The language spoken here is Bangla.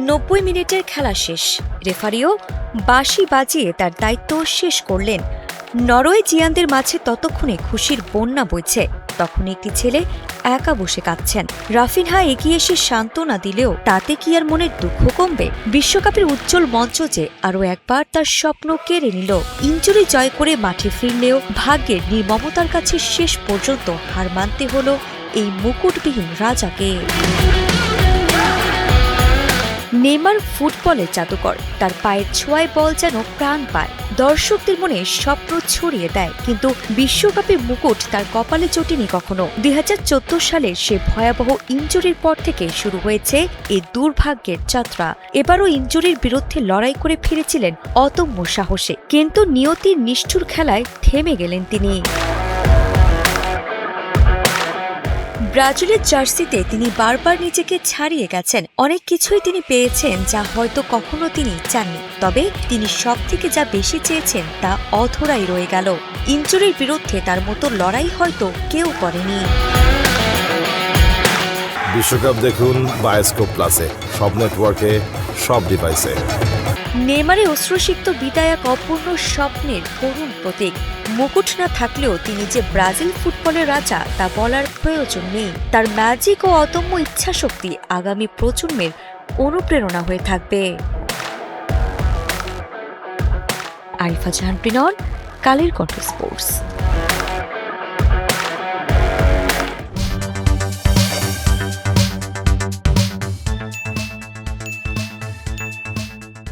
90 মিনিটের খেলা শেষ। রেফারিও বাঁশি বাজিয়ে তার দায়িত্ব শেষ করলেন। নরওয়েজিয়ানদের মাঝে ততক্ষণে খুশির বন্যা বইছে। তখন একটি ছেলে একা বসে কাঁদছেন। রাফিনহা এগিয়ে এসে সান্ত্বনা দিলেও তাতে কি আর মনের দুঃখ কমবে? বিশ্বকাপের উজ্জ্বল মঞ্চ যে আরও একবার তার স্বপ্ন কেড়ে নিল। ইনজুরি জয় করে মাঠে ফিরলেও ভাগ্যের নির্মমতার কাছে শেষ পর্যন্ত হার মানতে হল এই মুকুটবিহীন রাজাকে। নেইমার ফুটবলের জাদুকর। তার পায়ের ছোঁয়ায় বল যেন প্রাণ পায়, দর্শকদের মনে স্বপ্ন ছড়িয়ে দেয়। কিন্তু বিশ্বকাপের মুকুট তার কপালে জোটেনি কখনো। 2014 সালের সে ভয়াবহ ইনজুরির পর থেকে শুরু হয়েছে এই দুর্ভাগ্যের যাত্রা। এবারও ইনজুরির বিরুদ্ধে লড়াই করে ফিরেছিলেন অদম্য সাহসে, কিন্তু নিয়তির নিষ্ঠুর খেলায় থেমে গেলেন তিনি। ব্রাজিলের জার্সিতে তিনি বারবার নিজেকে ছাড়িয়ে গেছেন। অনেক কিছুই তিনি পেয়েছেন যা হয়তো কখনো তিনি চাননি, তবে তিনি সব থেকে যা বেশি চেয়েছেন তা অধরাই রয়ে গেল। ইনজুরির বিরুদ্ধে তার মতো লড়াই হয়তো কেউ করেনি। বিশ্বকাপ দেখুন বায়োস্কোপ প্লাসে, সব নেটওয়ার্কে, সব ডিভাইসে। নেইমারে অশ্রুসিক্ত বিদায় এক অপূর্ণ স্বপ্নের করুণ প্রতীক। মুকুট না থাকলেও তিনি যে ব্রাজিল ফুটবলের রাজা তা বলার প্রয়োজন নেই। তার ম্যাজিক ও অদম্য ইচ্ছাশক্তি আগামী প্রজন্মের অনুপ্রেরণা হয়ে থাকবে। আরিফা জাহান প্রিনন, কালের কণ্ঠ স্পোর্টস।